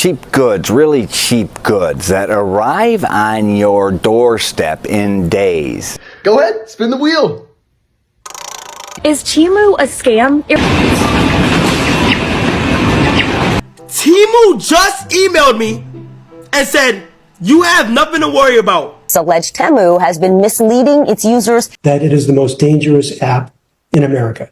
cheap goods, really cheap goods that arrive on your doorstep in days. Go ahead, spin the wheel. Is Temu a scam? Temu just emailed me and said, you have nothing to worry about. It's alleged Temu has been misleading its users. That it is the most dangerous app in America.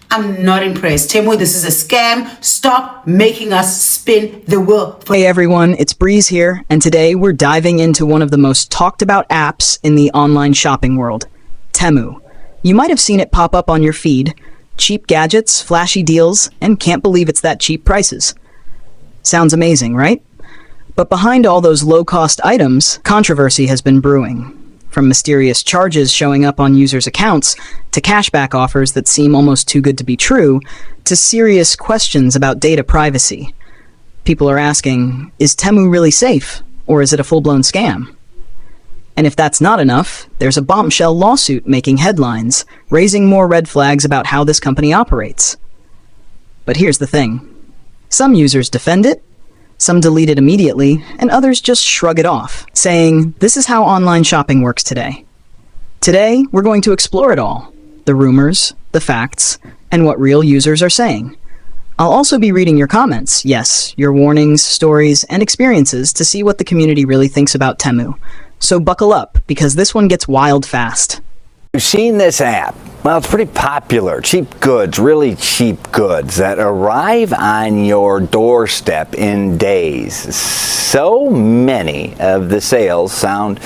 I'm not impressed. Temu, this is a scam. Stop making us spin the wheel. Hey everyone, it's Breeze here, and today we're diving into one of the most talked about apps in the online shopping world, Temu. You might have seen it pop up on your feed. Cheap gadgets, flashy deals, and can't believe it's that cheap prices. Sounds amazing, right? But behind all those low-cost items, controversy has been brewing. From mysterious charges showing up on users' accounts, to cashback offers that seem almost too good to be true, to serious questions about data privacy. People are asking, is Temu really safe, or is it a full-blown scam? And if that's not enough, there's a bombshell lawsuit making headlines, raising more red flags about how this company operates. But here's the thing. Some users defend it, some delete it immediately, and others just shrug it off, saying, this is how online shopping works today. Today, we're going to explore it all, the rumors, the facts, and what real users are saying. I'll also be reading your comments, yes, your warnings, stories, and experiences to see what the community really thinks about Temu. So buckle up, because this one gets wild fast. You've seen this app. Well, it's pretty popular. Cheap goods, really cheap goods that arrive on your doorstep in days. So many of the sales sound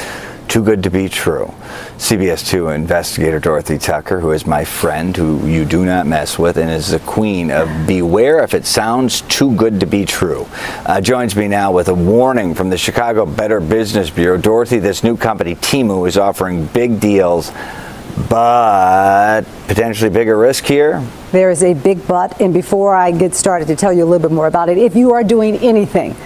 too good to be true. CBS 2 investigator Dorothy Tucker, who is my friend, who you do not mess with, and is the queen of beware if it sounds too good to be true, joins me now with a warning from the Chicago Better Business Bureau. Dorothy, this new company, Temu, is offering big deals, but potentially bigger risk here? There is a big but, and before I get started to tell you a little bit more about it, if you are doing anything,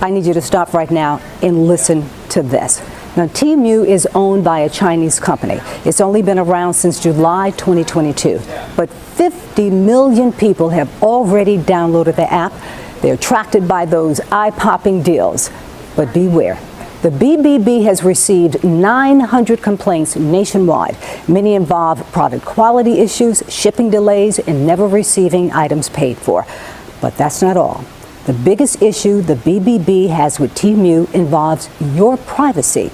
I need you to stop right now and listen to this. Now, Temu is owned by a Chinese company. It's only been around since July 2022, but 50 million people have already downloaded the app. They're attracted by those eye-popping deals, but beware. The BBB has received 900 complaints nationwide. Many involve product quality issues, shipping delays, and never receiving items paid for. But that's not all. The biggest issue the BBB has with Temu involves your privacy.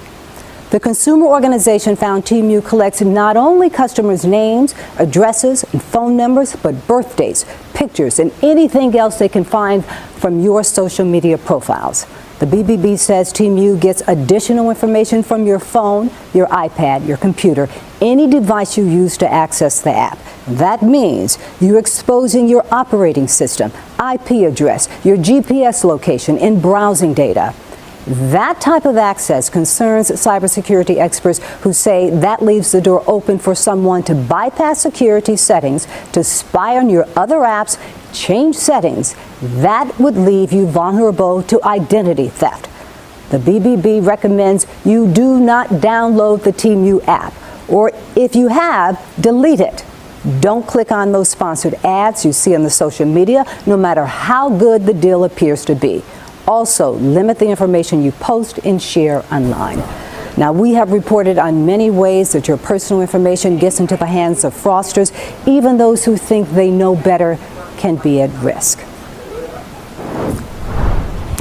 The consumer organization found Temu collects not only customers' names, addresses, and phone numbers, but birthdays, pictures, and anything else they can find from your social media profiles. The BBB says Temu gets additional information from your phone, your iPad, your computer, any device you use to access the app. That means you're exposing your operating system, IP address, your GPS location, and browsing data. That type of access concerns cybersecurity experts who say that leaves the door open for someone to bypass security settings, to spy on your other apps, change settings. That would leave you vulnerable to identity theft. The BBB recommends you do not download the Temu app, or if you have, delete it. Don't click on those sponsored ads you see on the social media, no matter how good the deal appears to be. Also, limit the information you post and share online. Now, we have reported on many ways that your personal information gets into the hands of fraudsters. Even those who think they know better can be at risk.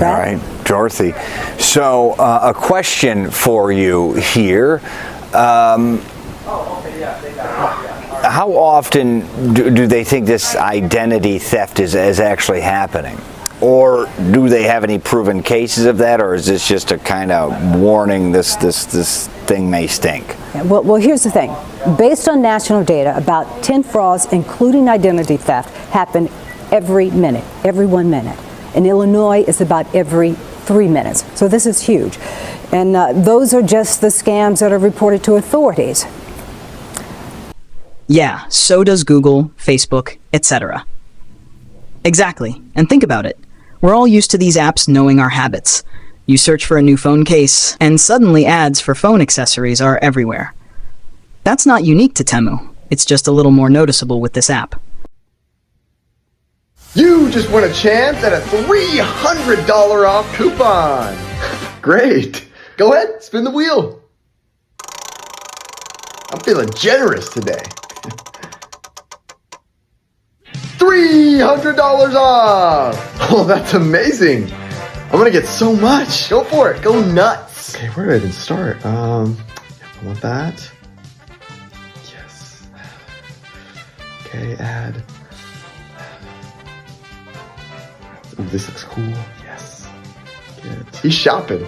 All right, Dorothy. So, a question for you here. How often do they think this identity theft is actually happening? Or do they have any proven cases of that, or is this just a kind of warning this thing may stink? Yeah, well, here's the thing. Based on national data, about 10 frauds, including identity theft, happen every minute, every 1 minute. In Illinois, it's about every 3 minutes. So this is huge. And those are just the scams that are reported to authorities. Yeah, so does Google, Facebook, etc. Exactly. And think about it. We're all used to these apps knowing our habits. You search for a new phone case, and suddenly ads for phone accessories are everywhere. That's not unique to Temu. It's just a little more noticeable with this app. You just won a chance at a $300 off coupon. Great. Go ahead, spin the wheel. I'm feeling generous today. $300 off. Oh, that's amazing. I'm gonna get so much. Go for it. Go nuts. Okay, where do I even start? I want that. Yes. Okay, add. Ooh, this looks cool. Yes. Good. He's shopping.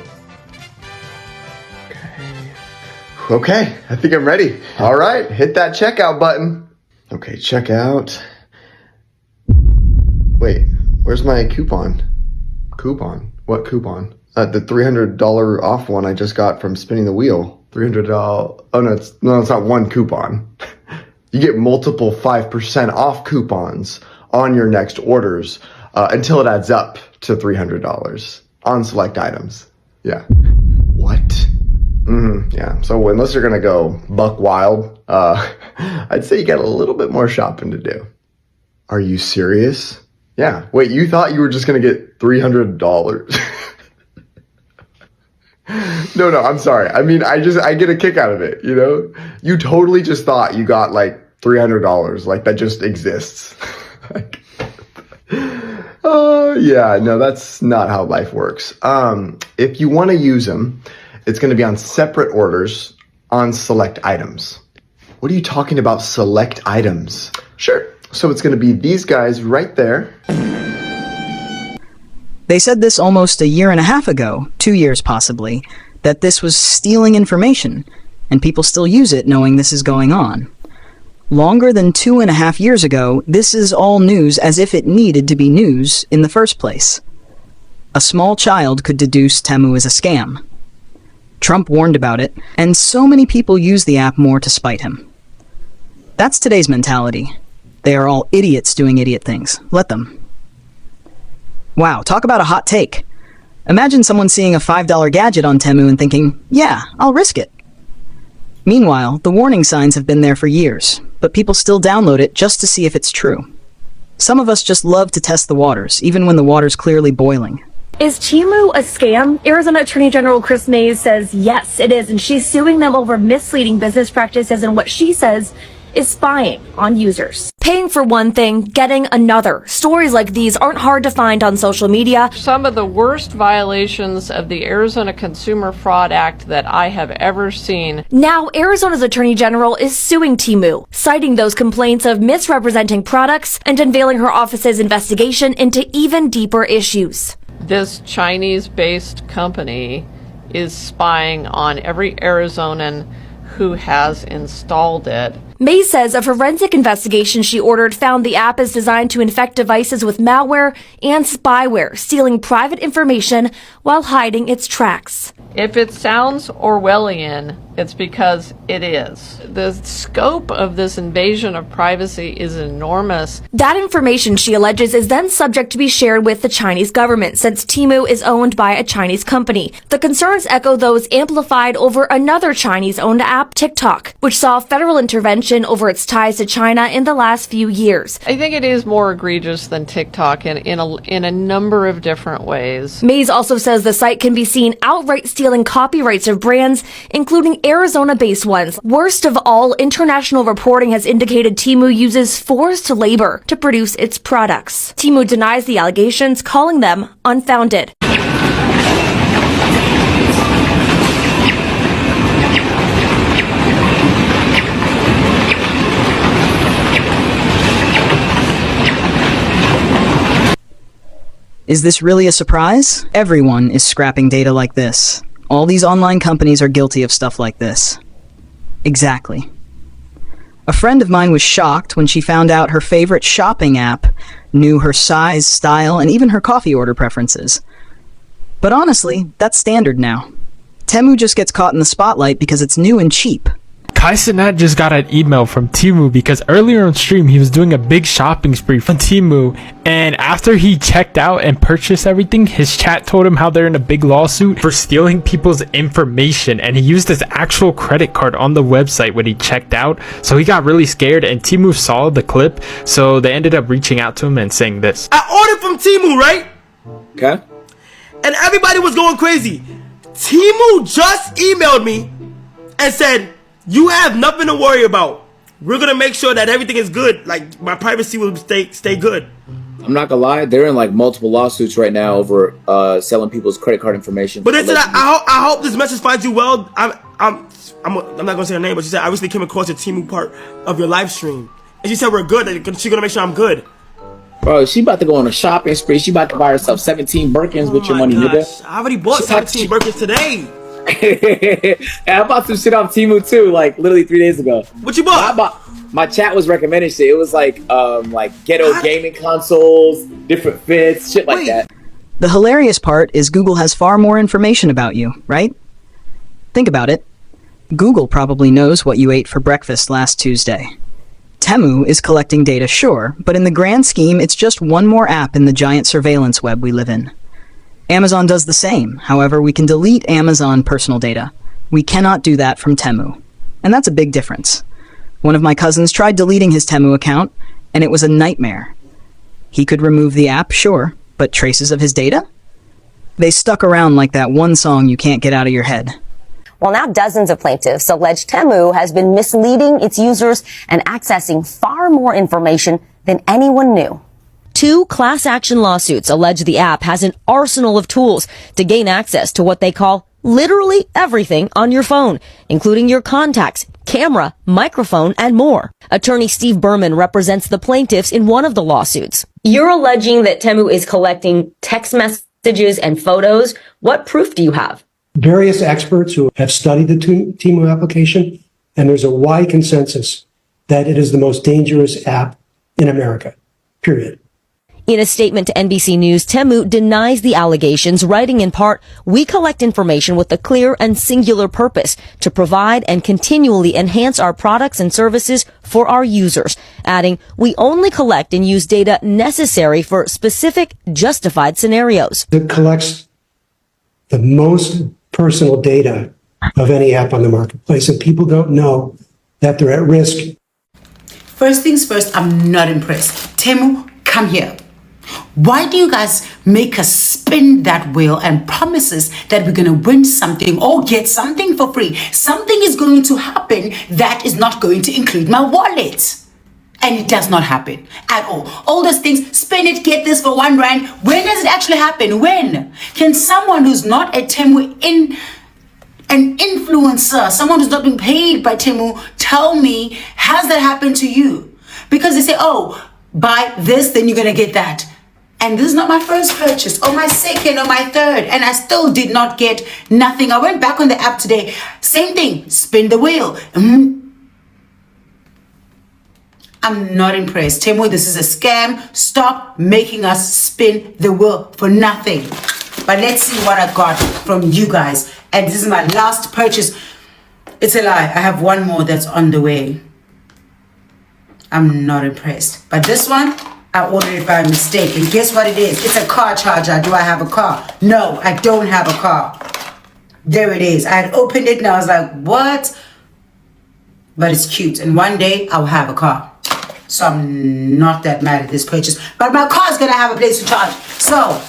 Okay, I think I'm ready. All right, hit that checkout button. Okay, checkout. Wait, where's my coupon? Coupon? What coupon? The $300 off one I just got from spinning the wheel. $300. Oh no, it's not one coupon. You get multiple 5% off coupons on your next orders until it adds up to $300 on select items. Yeah. What? Yeah. So unless you're gonna go buck wild, I'd say you got a little bit more shopping to do. Are you serious? Yeah. Wait, you thought you were just gonna get $300? No, I'm sorry. I mean, I get a kick out of it, you know? You totally just thought you got like $300, like that just exists. Yeah, no, that's not how life works. If you want to use them, it's going to be on separate orders on select items. What are you talking about, select items? Sure. So it's going to be these guys right there. They said this almost a year and a half ago, 2 years possibly, that this was stealing information, and people still use it knowing this is going on. Longer than 2.5 years ago, this is all news as if it needed to be news in the first place. A small child could deduce Temu is a scam. Trump warned about it, and so many people use the app more to spite him. That's today's mentality. They are all idiots doing idiot things. Let them. Wow, talk about a hot take. Imagine someone seeing a $5 gadget on Temu and thinking, yeah, I'll risk it. Meanwhile, the warning signs have been there for years, but people still download it just to see if it's true. Some of us just love to test the waters, even when the water's clearly boiling. Is Temu a scam? Arizona Attorney General Chris Mays says yes, it is, and she's suing them over misleading business practices and what she says is spying on users. Paying for one thing, getting another. Stories like these aren't hard to find on social media. Some of the worst violations of the Arizona Consumer Fraud Act that I have ever seen. Now, Arizona's Attorney General is suing Temu, citing those complaints of misrepresenting products and unveiling her office's investigation into even deeper issues. This Chinese-based company is spying on every Arizonan who has installed it. May says a forensic investigation she ordered found the app is designed to infect devices with malware and spyware, stealing private information while hiding its tracks. If it sounds Orwellian, it's because it is. The scope of this invasion of privacy is enormous. That information, she alleges, is then subject to be shared with the Chinese government, since Temu is owned by a Chinese company. The concerns echo those amplified over another Chinese-owned app, TikTok, which saw federal intervention over its ties to China in the last few years. I think it is more egregious than TikTok in a number of different ways. Mays also says the site can be seen outright stealing copyrights of brands, including Arizona-based ones. Worst of all, international reporting has indicated Temu uses forced labor to produce its products. Temu denies the allegations, calling them unfounded. Is this really a surprise? Everyone is scrapping data like this. All these online companies are guilty of stuff like this. Exactly. A friend of mine was shocked when she found out her favorite shopping app knew her size, style, and even her coffee order preferences. But honestly, that's standard now. Temu just gets caught in the spotlight because it's new and cheap. Kai Cenat just got an email from Temu because earlier on stream he was doing a big shopping spree from Temu, and after he checked out and purchased everything, his chat told him how they're in a big lawsuit for stealing people's information, and he used his actual credit card on the website when he checked out. So he got really scared, and Temu saw the clip, so they ended up reaching out to him and saying this. I ordered from Temu, right? Okay. And everybody was going crazy. Temu just emailed me and said, you have nothing to worry about. We're gonna make sure that everything is good. Like, my privacy will stay good. I'm not gonna lie, they're in like multiple lawsuits right now over selling people's credit card information. But listen, I hope this message finds you well. I'm not gonna say her name, but she said I recently came across a Temu part of your live stream, and she said we're good. She's gonna make sure I'm good. Bro, she about to go on a shopping spree. She about to buy herself 17 Birkins with your money, nigga. I already bought 17 Birkins today. And I bought some shit off Temu too, like literally 3 days ago. What you bought? My chat was recommending shit. It was like ghetto gaming consoles, different fits, shit like that. The hilarious part is Google has far more information about you, right? Think about it. Google probably knows what you ate for breakfast last Tuesday. Temu is collecting data, sure, but in the grand scheme, it's just one more app in the giant surveillance web we live in. Amazon does the same. However, we can delete Amazon personal data. We cannot do that from Temu. And that's a big difference. One of my cousins tried deleting his Temu account, and it was a nightmare. He could remove the app, sure, but traces of his data? They stuck around like that one song you can't get out of your head. Well, now dozens of plaintiffs allege Temu has been misleading its users and accessing far more information than anyone knew. 2 class action lawsuits allege the app has an arsenal of tools to gain access to what they call literally everything on your phone, including your contacts, camera, microphone, and more. Attorney Steve Berman represents the plaintiffs in one of the lawsuits. You're alleging that Temu is collecting text messages and photos. What proof do you have? Various experts who have studied the Temu application, and there's a wide consensus that it is the most dangerous app in America, period. In a statement to NBC News, Temu denies the allegations, writing in part, "We collect information with a clear and singular purpose to provide and continually enhance our products and services for our users," adding, "We only collect and use data necessary for specific, justified scenarios." It collects the most personal data of any app on the marketplace, and people don't know that they're at risk. First things first, I'm not impressed. Temu, come here. Why do you guys make us spin that wheel and promise us that we're going to win something or get something for free? Something is going to happen that is not going to include my wallet. And it does not happen at all. All those things, spin it, get this for R1. When does it actually happen? When? Can someone who's not a Temu an influencer, someone who's not being paid by Temu, tell me, has that happened to you? Because they say, oh, buy this, then you're going to get that. And this is not my first purchase, or my second, or my third, and I still did not get nothing. I went back on the app today, same thing, spin the wheel. I'm not impressed. Temu, this is a scam. Stop making us spin the wheel for nothing. But let's see what I got from you guys. And this is my last purchase. It's a lie. I have one more that's on the way. I'm not impressed. But this one, I ordered it by mistake. And guess what it is? It's a car charger. Do I have a car? No, I don't have a car. There it is. I had opened it and I was like, what? But it's cute. And one day I'll have a car. So I'm not that mad at this purchase. But my car's going to have a place to charge. So,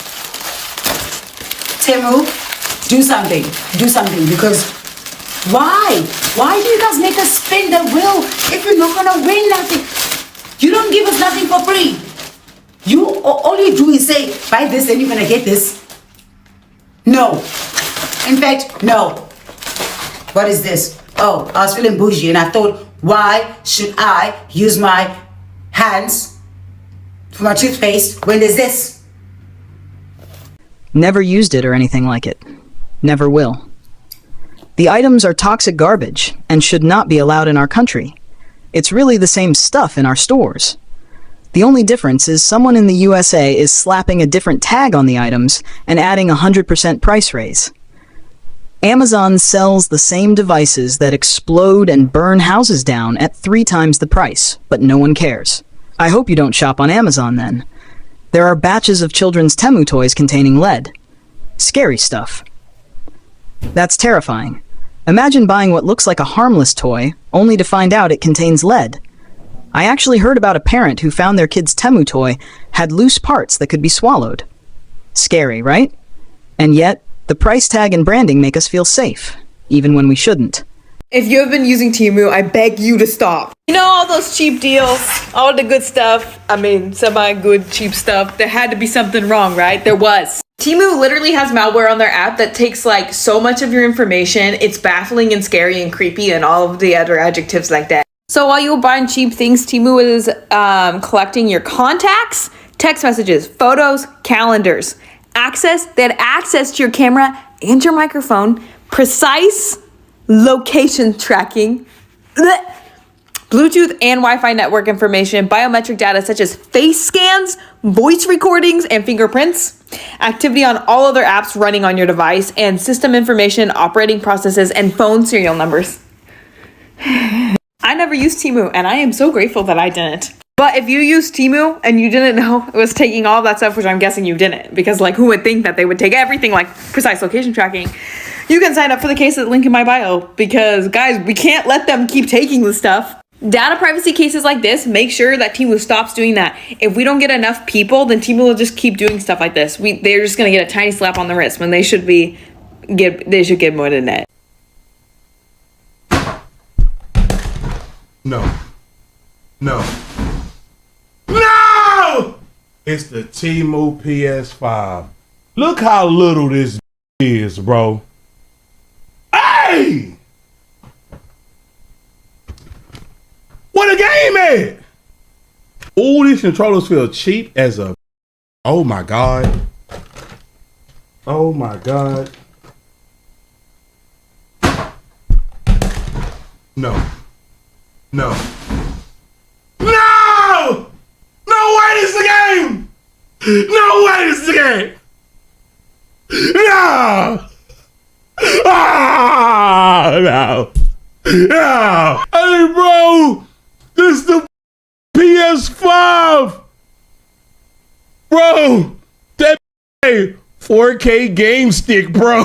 Temu, do something. Do something. Because why? Why do you guys make us spin the wheel if you're not going to win nothing? You don't give us nothing for free. All you do is say, buy this, then you're going to get this. No. In fact, no. What is this? Oh, I was feeling bougie and I thought, why should I use my hands for my toothpaste when there's this? Never used it or anything like it. Never will. The items are toxic garbage and should not be allowed in our country. It's really the same stuff in our stores. The only difference is someone in the USA is slapping a different tag on the items and adding 100% price raise. Amazon sells the same devices that explode and burn houses down at 3 times the price, but no one cares. I hope you don't shop on Amazon then. There are batches of children's Temu toys containing lead. Scary stuff. That's terrifying. Imagine buying what looks like a harmless toy, only to find out it contains lead. I actually heard about a parent who found their kid's Temu toy had loose parts that could be swallowed. Scary, right? And yet, the price tag and branding make us feel safe, even when we shouldn't. If you have been using Temu, I beg you to stop. You know all those cheap deals, all the good stuff, semi-good cheap stuff, there had to be something wrong, right? There was. Temu literally has malware on their app that takes like so much of your information. It's baffling and scary and creepy and all of the other adjectives like that. So while you're buying cheap things, Temu is collecting your contacts, text messages, photos, calendars, they had access to your camera and your microphone, precise location tracking, Bluetooth and Wi-Fi network information, biometric data such as face scans, voice recordings, and fingerprints, activity on all other apps running on your device, and system information, operating processes, and phone serial numbers. I never used Temu, and I am so grateful that I didn't. But if you used Temu and you didn't know it was taking all that stuff, which I'm guessing you didn't, because like who would think that they would take everything like precise location tracking, you can sign up for the case at the link in my bio, because guys, we can't let them keep taking the stuff. Data privacy cases like this, make sure that Temu stops doing that. If we don't get enough people, then Temu will just keep doing stuff like this. They're just gonna get a tiny slap on the wrist when they should get more than that. No. It's the Temu PS5. Look how little this is, bro. Hey! What a game at? All these controllers feel cheap as a... Oh my god. Oh my god. No. No way this is the game! No way this is the game! No! No! Hey, bro! This is the PS5! Bro! That 4K game stick, bro!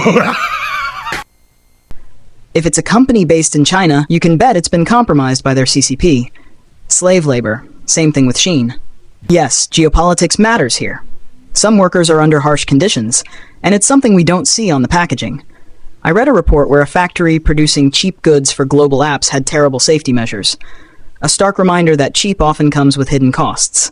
If it's a company based in China, you can bet it's been compromised by their CCP. Slave labor. Same thing with Shein. Yes, geopolitics matters here. Some workers are under harsh conditions, and it's something we don't see on the packaging. I read a report where a factory producing cheap goods for global apps had terrible safety measures. A stark reminder that cheap often comes with hidden costs.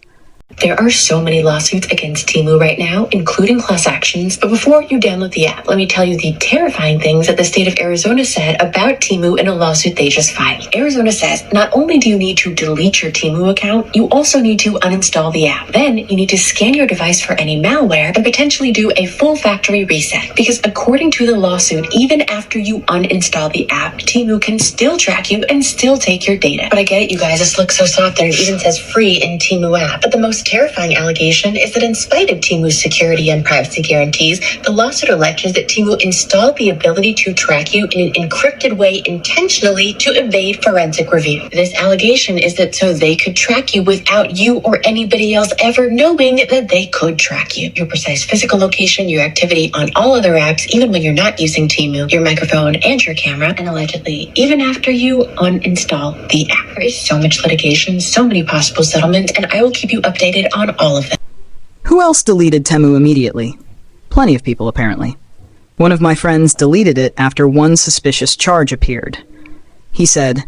There are so many lawsuits against Temu right now, including class actions. But before you download the app, let me tell you the terrifying things that the state of Arizona said about Temu in a lawsuit they just filed. Arizona says not only do you need to delete your Temu account, you also need to uninstall the app. Then you need to scan your device for any malware and potentially do a full factory reset. Because according to the lawsuit, even after you uninstall the app, Temu can still track you and still take your data. But I get it, you guys, this looks so soft and it even says free in Temu app. But the most terrifying allegation is that in spite of Temu's security and privacy guarantees, the lawsuit alleges that Temu installed the ability to track you in an encrypted way intentionally to evade forensic review. This allegation is that so they could track you without you or anybody else ever knowing that they could track you. Your precise physical location, your activity on all other apps, even when you're not using Temu, your microphone and your camera, and allegedly even after you uninstall the app. There is so much litigation, so many possible settlements, and I will keep you updated on all of them. Who else deleted Temu immediately? Plenty of people, apparently. One of my friends deleted it after one suspicious charge appeared. He said,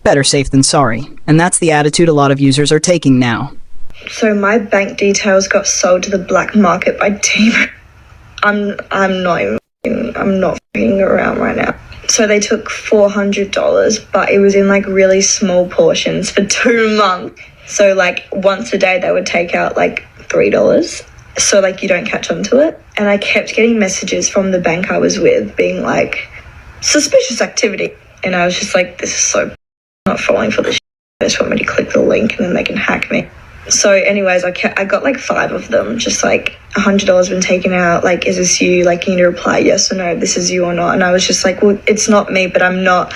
better safe than sorry, and that's the attitude a lot of users are taking now. So my bank details got sold to the black market by Temu. I'm not f***ing around right now. So they took $400, but it was in like really small portions for 2 months. So like once a day they would take out like $3. So like you don't catch on to it. And I kept getting messages from the bank I was with being like, suspicious activity. And I was just like, this is so not falling for this shit. They just want me to click the link and then they can hack me. So anyways, I got like 5 of them, just like $100 been taken out, like, is this you? Like, you need to reply yes or no, this is you or not. And I was just like, well, it's not me, but I'm not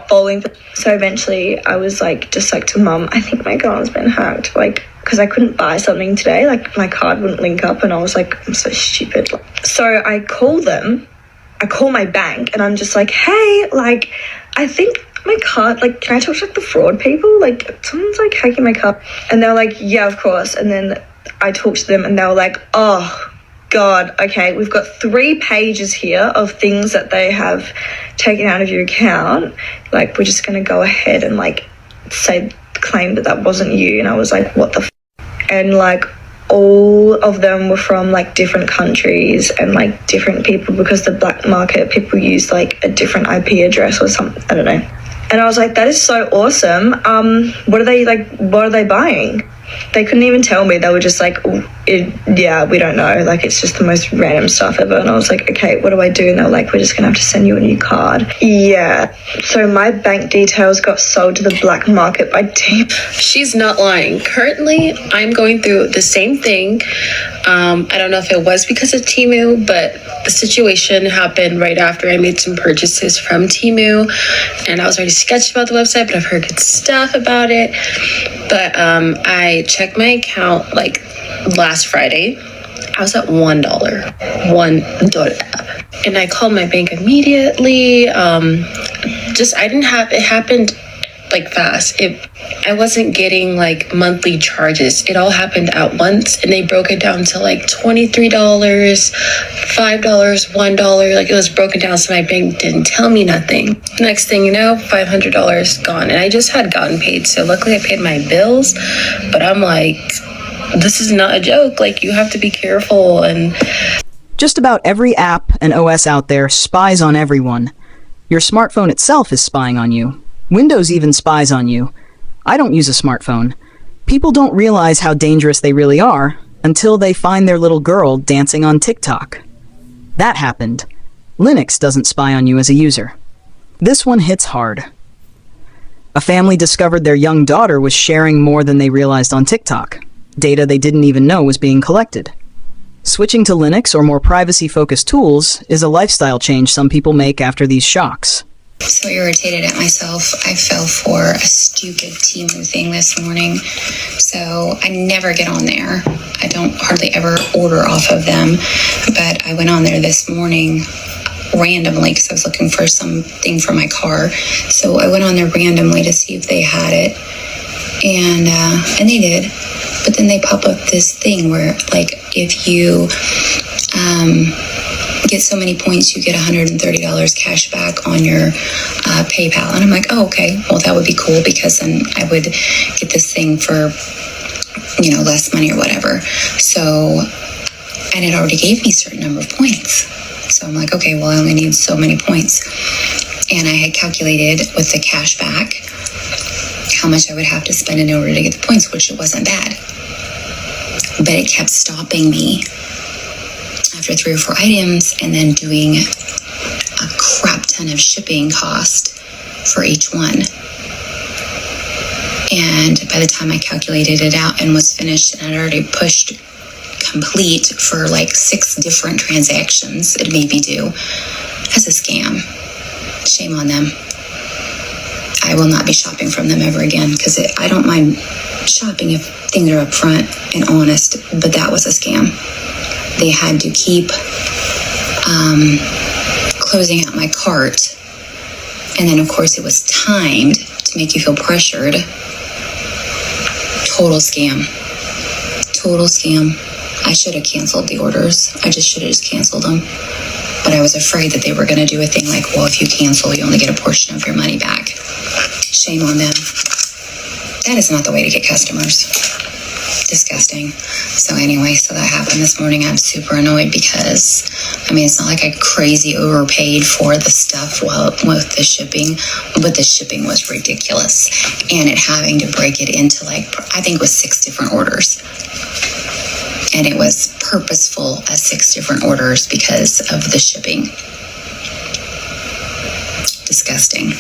falling. So eventually I was like, just like to mum, I think my account's been hacked, like, because I couldn't buy something today, like my card wouldn't link up, and I was like, I'm so stupid. So I call my bank, and I'm just like, hey, like, I think my card, like, can I talk to like the fraud people? Like, someone's like hacking my card. And they're like, yeah, of course. And then I talked to them and they were like, oh God, okay, we've got 3 pages here of things that they have taken out of your account. Like, we're just going to go ahead and like claim that wasn't you. And I was like, what the And like, all of them were from like different countries and like different people, because the black market people use like a different IP address or something. I don't know. And I was like, that is so awesome. What are they buying? They couldn't even tell me. They were just like, yeah, we don't know. Like, it's just the most random stuff ever. And I was like, okay, what do I do? And they were like, we're just gonna have to send you a new card. Yeah. So my bank details got sold to the black market by Temu. She's not lying. Currently, I'm going through the same thing. I don't know if it was because of Temu, but the situation happened right after I made some purchases from Temu, and I was already sketched about the website, but I've heard good stuff about it. But I checked my account like last Friday. I was at $1, and I called my bank immediately. It happened like fast. I wasn't getting like monthly charges. It all happened at once, and they broke it down to like $23, $5, $1. Like, it was broken down, so my bank didn't tell me nothing. Next thing you know, $500 gone, and I just had gotten paid. So luckily I paid my bills, but I'm like, this is not a joke. Like, you have to be careful. And just about every app and OS out there spies on everyone. Your smartphone itself is spying on you. Windows even spies on you. I don't use a smartphone. People don't realize how dangerous they really are until they find their little girl dancing on TikTok. That happened. Linux doesn't spy on you as a user. This one hits hard. A family discovered their young daughter was sharing more than they realized on TikTok. Data they didn't even know was being collected. Switching to Linux or more privacy-focused tools is a lifestyle change some people make after these shocks. So irritated at myself. I fell for a stupid Temu thing this morning. So I never get on there. I don't hardly ever order off of them. But I went on there this morning randomly because I was looking for something for my car. So I went on there randomly to see if they had it. And they did. But then they pop up this thing where, like, if you get so many points, you get $130 cash back on your PayPal. And I'm like, oh, okay, well, that would be cool, because then I would get this thing for, less money or whatever. So, and it already gave me a certain number of points. So I'm like, okay, well, I only need so many points. And I had calculated with the cash back how much I would have to spend in order to get the points, which it wasn't bad. But it kept stopping me after 3 or 4 items, and then doing a crap ton of shipping cost for each one. And by the time I calculated it out and was finished, and I'd already pushed complete for like 6 different transactions it made me do, as a scam. Shame on them. I will not be shopping from them ever again, because I don't mind shopping if things are upfront and honest, but that was a scam. They had to keep closing out my cart, and then of course it was timed to make you feel pressured. Total scam. Total scam. I should have canceled the orders. I should have just canceled them. But I was afraid that they were going to do a thing like, well, if you cancel, you only get a portion of your money back. Shame on them. That is not the way to get customers. Disgusting. So anyway, so that happened this morning. I'm super annoyed because, it's not like I crazy overpaid for the stuff with the shipping, but the shipping was ridiculous. And it having to break it into I think it was 6 different orders. And it was purposeful as 6 different orders because of the shipping. Disgusting.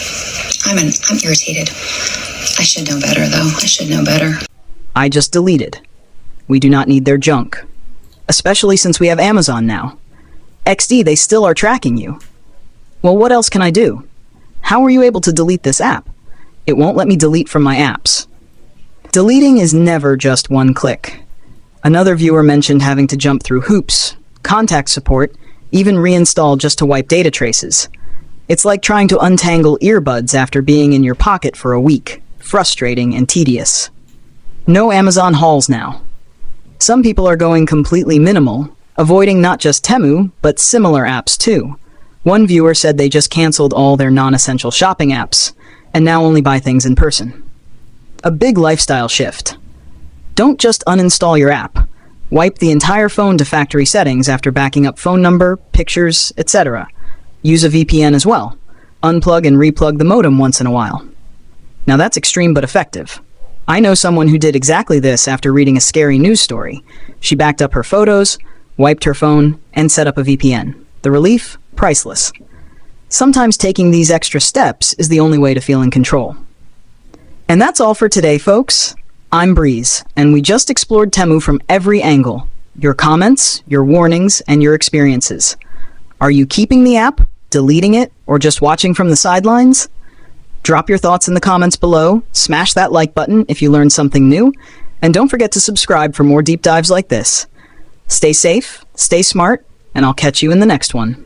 I'm irritated. I should know better, though. I should know better. I just deleted. We do not need their junk. Especially since we have Amazon now. XD, they still are tracking you. Well, what else can I do? How were you able to delete this app? It won't let me delete from my apps. Deleting is never just one click. Another viewer mentioned having to jump through hoops, contact support, even reinstall just to wipe data traces. It's like trying to untangle earbuds after being in your pocket for a week. Frustrating and tedious. No Amazon hauls now. Some people are going completely minimal, avoiding not just Temu, but similar apps too. One viewer said they just canceled all their non-essential shopping apps, and now only buy things in person. A big lifestyle shift. Don't just uninstall your app. Wipe the entire phone to factory settings after backing up phone number, pictures, etc. Use a VPN as well. Unplug and replug the modem once in a while. Now that's extreme but effective. I know someone who did exactly this after reading a scary news story. She backed up her photos, wiped her phone, and set up a VPN. The relief? Priceless. Sometimes taking these extra steps is the only way to feel in control. And that's all for today, folks. I'm Breeze, and we just explored Temu from every angle. Your comments, your warnings, and your experiences. Are you keeping the app, deleting it, or just watching from the sidelines? Drop your thoughts in the comments below, smash that like button if you learned something new, and don't forget to subscribe for more deep dives like this. Stay safe, stay smart, and I'll catch you in the next one.